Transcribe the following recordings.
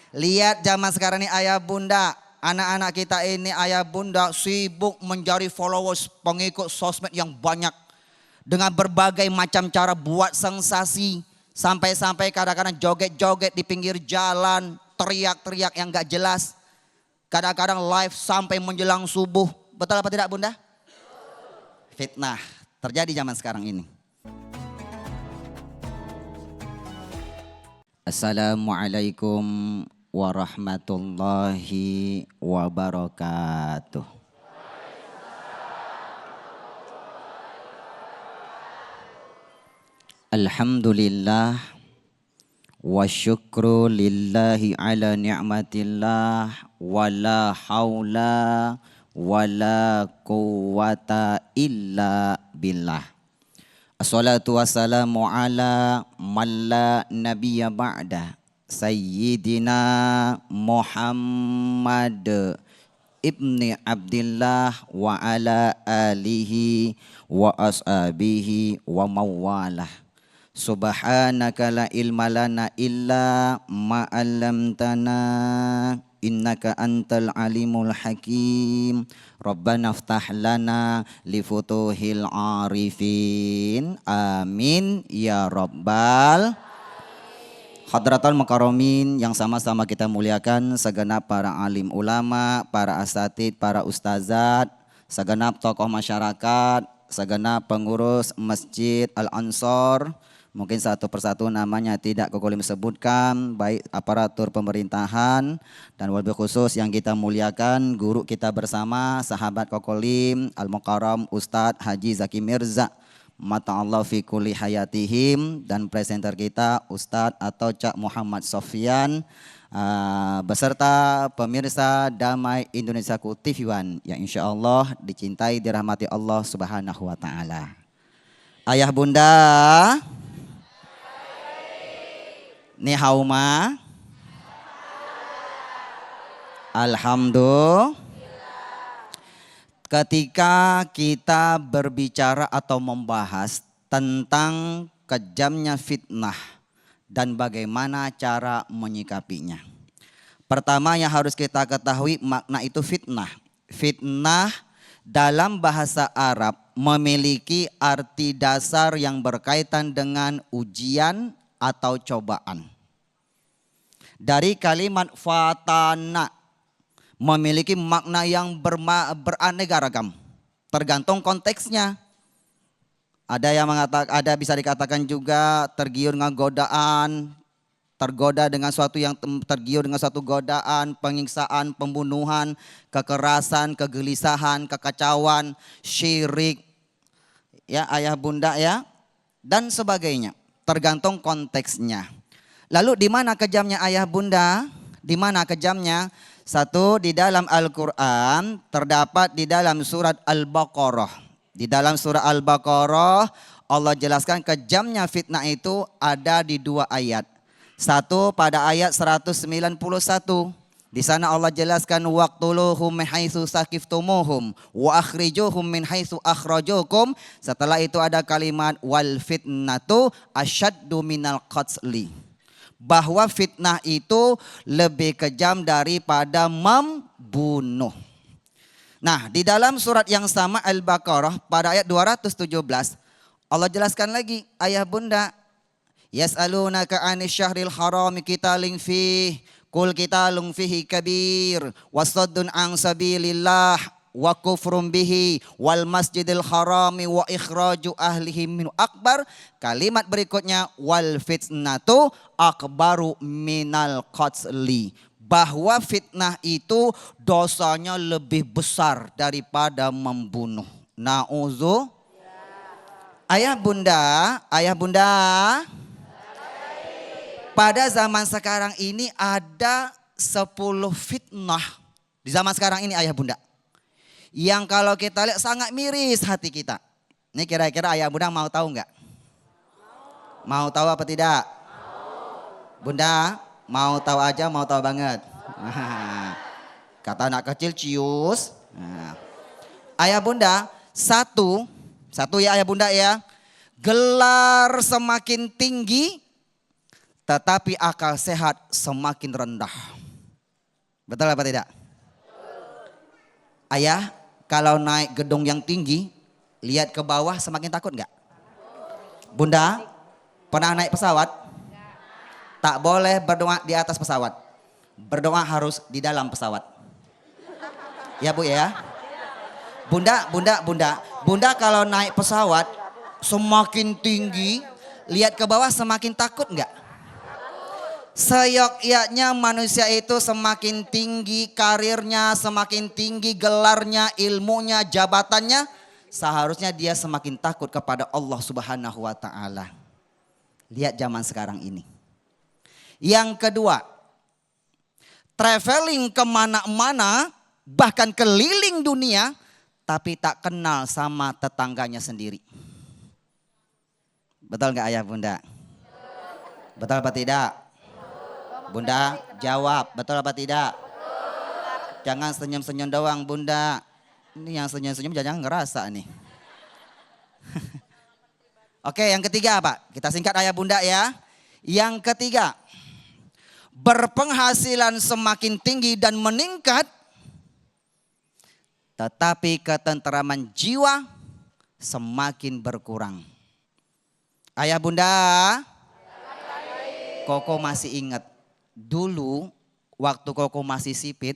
Lihat zaman sekarang ini ayah bunda. Anak-anak kita ini ayah bunda sibuk mencari followers, pengikut sosmed yang banyak. Dengan berbagai macam cara buat sensasi. Sampai-sampai kadang-kadang joget-joget di pinggir jalan. Teriak-teriak yang gak jelas. Kadang-kadang live sampai menjelang subuh. Betul apa tidak bunda? Fitnah terjadi zaman sekarang ini. Assalamualaikum warahmatullahi wabarakatuh. Alhamdulillah wa syukru lillahi ala ni'matillah wa la hawla wa la quwwata illa billah. Assalatu wassalamu ala man la nabiyya ba'dah Sayyidina Muhammad ibni Abdillah wa ala alihi wa ashabihi wa mawalah. Subhanaka la ilma lana illa ma'allamtana innaka antal alimul hakim. Rabbana ftah lana li futuhil arifin. Amin ya rabbal. Hadratul Mukarramin yang sama-sama kita muliakan, segenap para alim ulama, para asatid, para ustazat, segenap tokoh masyarakat, segenap pengurus Masjid Al-Ansor. Mungkin satu persatu namanya tidak Kokolim sebutkan, baik aparatur pemerintahan dan wabil khusus yang kita muliakan guru kita bersama, sahabat Kokolim Al-Mukarram Ustadz Haji Zaki Mirza Mata'allah fi kulli hayatihim, dan presenter kita Ustadz atau Cak Muhammad Sofyan beserta pemirsa Damai Indonesia ku TV One yang insya Allah dicintai dirahmati Allah Subhanahu wa Ta'ala. Ayah bunda, ni hauma, alhamdulillah. Ketika kita berbicara atau membahas tentang kejamnya fitnah dan bagaimana cara menyikapinya. Pertama yang harus kita ketahui makna itu fitnah. Fitnah dalam bahasa Arab memiliki arti dasar yang berkaitan dengan ujian atau cobaan. Dari kalimat fatana memiliki makna yang beraneka ragam, tergantung konteksnya. Ada yang mengatakan, ada bisa dikatakan juga tergiur dengan godaan, tergoda dengan suatu yang tergiur dengan suatu godaan, penyiksaan, pembunuhan, kekerasan, kegelisahan, kekacauan, syirik, ya ayah bunda ya, dan sebagainya. Tergantung konteksnya. Lalu di mana kejamnya ayah bunda? Di mana kejamnya? Satu, di dalam Al-Quran terdapat di dalam surat Al-Baqarah. Di dalam surah Al-Baqarah Allah jelaskan kejamnya fitnah itu ada di dua ayat. Satu pada ayat 191. Di sana Allah jelaskan waqtuluhum min haitsu saqiftumuhum wa akhrijuhum min haitsu akhrajukum. Setelah itu ada kalimat wal fitnatu asyaddu minal qatli. Bahwa fitnah itu lebih kejam daripada membunuh. Nah, di dalam surat yang sama Al-Baqarah pada ayat 217 Allah jelaskan lagi, ayah bunda, yas'alunaka 'anil syahril harami qitalin fihi qul qitalun fihi kabir wasaddun an sabilillah wa kufrum bihi wal masjidil harami wa ikhraju ahlihi minhu akbar. Kalimat berikutnya wal fitnatu akbaru minal qatli. Bahwa fitnah itu dosanya lebih besar daripada membunuh. Na'udzu. Ayah bunda, pada zaman sekarang ini ada 10 fitnah di zaman sekarang ini ayah bunda. Yang kalau kita lihat sangat miris hati kita. Ini kira-kira ayah bunda mau tahu enggak? Mau tahu apa tidak? Bunda, mau tahu aja, mau tahu banget. Kata anak kecil cius. Ayah bunda, satu ya ayah bunda ya. Gelar semakin tinggi, tetapi akal sehat semakin rendah. Betul apa tidak? Ayah, kalau naik gedung yang tinggi, lihat ke bawah semakin takut enggak? Bunda, pernah naik pesawat? Tak boleh berdoa di atas pesawat. Berdoa harus di dalam pesawat. Ya Bu ya. Bunda kalau naik pesawat semakin tinggi, lihat ke bawah semakin takut enggak? Seyogyanya manusia itu semakin tinggi karirnya, semakin tinggi gelarnya, ilmunya, jabatannya, seharusnya dia semakin takut kepada Allah Subhanahu wa taala. Lihat zaman sekarang ini. Yang kedua, traveling kemana-mana, bahkan keliling dunia, tapi tak kenal sama tetangganya sendiri. Betul nggak ayah bunda? Betul apa tidak? Bunda jawab, betul apa tidak? Jangan senyum-senyum doang bunda. Ini yang senyum-senyum jangan ngerasa nih. Oke, yang ketiga apa? Kita singkat ayah bunda ya. Yang ketiga, berpenghasilan semakin tinggi dan meningkat, tetapi ketenteraman jiwa semakin berkurang. Ayah bunda, Koko masih ingat dulu waktu Koko masih sipit,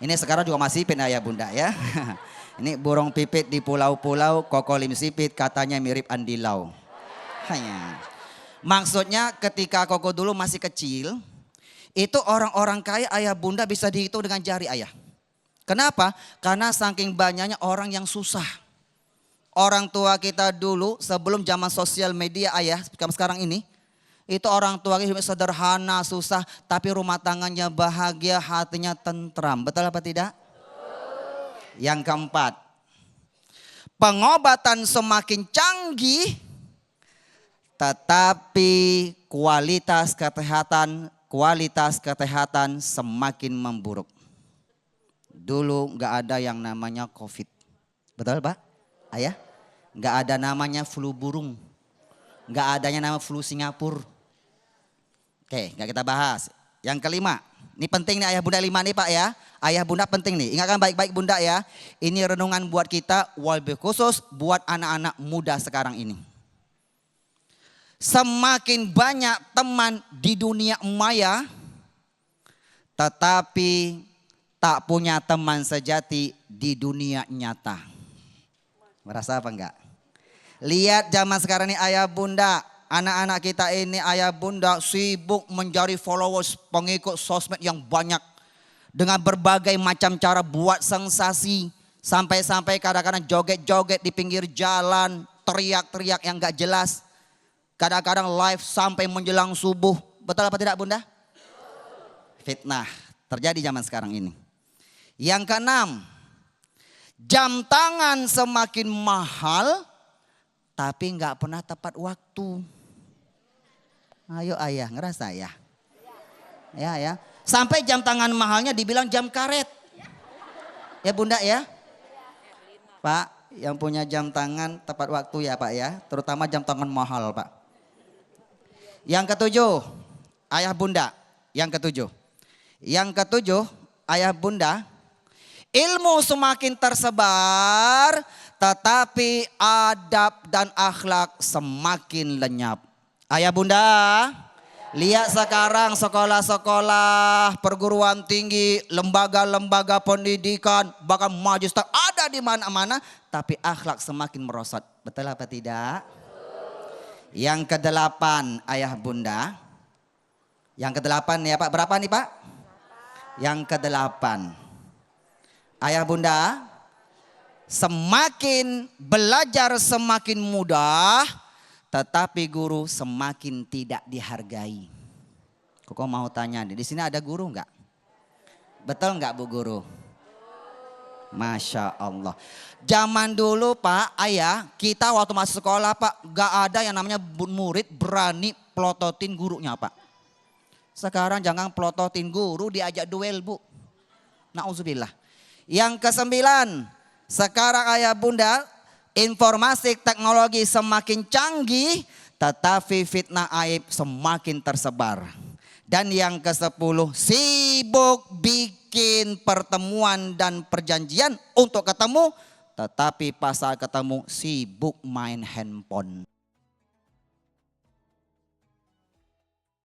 ini sekarang juga masih sipit ayah bunda ya. Ini burung pipit di pulau-pulau, Koko lim sipit katanya mirip andilau. Hanya. Maksudnya ketika Koko dulu masih kecil, itu orang-orang kaya ayah bunda bisa dihitung dengan jari ayah. Kenapa? Karena saking banyaknya orang yang susah. Orang tua kita dulu sebelum zaman sosial media ayah sekarang ini, itu orang tua kita sederhana, susah, tapi rumah tangannya bahagia, hatinya tentram. Betul apa tidak? Yang keempat, pengobatan semakin canggih, tetapi kualitas kesehatan semakin memburuk. Dulu nggak ada yang namanya COVID. Betul Pak? Ayah? Nggak ada namanya flu burung. Nggak adanya nama flu Singapura. Oke, nggak kita bahas. Yang kelima, ini penting nih ayah bunda 5 nih Pak ya. Ayah bunda penting nih, ingatkan baik-baik bunda ya. Ini renungan buat kita, lebih khusus buat anak-anak muda sekarang ini. Semakin banyak teman di dunia maya, tetapi tak punya teman sejati di dunia nyata. Merasa apa enggak? Lihat zaman sekarang ini ayah bunda, anak-anak kita ini ayah bunda sibuk mencari followers, pengikut sosmed yang banyak. Dengan berbagai macam cara buat sensasi. Sampai-sampai kadang-kadang joget-joget di pinggir jalan, teriak-teriak yang enggak jelas. Kadang-kadang live sampai menjelang subuh. Betul apa tidak bunda? Fitnah terjadi zaman sekarang ini. Yang keenam, jam tangan semakin mahal, tapi nggak pernah tepat waktu. Ayo ayah, ngerasa ya? Ya. Sampai jam tangan mahalnya dibilang jam karet. Ya bunda ya? Pak, yang punya jam tangan tepat waktu ya Pak ya. Terutama jam tangan mahal Pak. Yang ketujuh, ayah bunda. Yang ketujuh, ayah bunda. Ilmu semakin tersebar, tetapi adab dan akhlak semakin lenyap. Ayah bunda, lihat sekarang sekolah-sekolah, perguruan tinggi, lembaga-lembaga pendidikan, bahkan majister ada di mana-mana, tapi akhlak semakin merosot. Betul apa tidak? Yang kedelapan, ayah bunda. Yang kedelapan ya Pak, berapa nih Pak? Yang kedelapan. Ayah bunda, semakin belajar semakin mudah, tetapi guru semakin tidak dihargai. Koko mau tanya, di sini ada guru enggak? Betul enggak Bu Guru? Masya Allah. Zaman dulu Pak, ayah, kita waktu masuk sekolah Pak, enggak ada yang namanya murid berani pelototin gurunya Pak. Sekarang jangan pelototin guru, diajak duel Bu. Nauzubillah. Yang kesembilan, sekarang ayah bunda, informasi teknologi semakin canggih, tetapi fitnah aib semakin tersebar. Dan yang ke-10, sibuk bikin pertemuan dan perjanjian untuk ketemu, tetapi pas saat ketemu sibuk main handphone.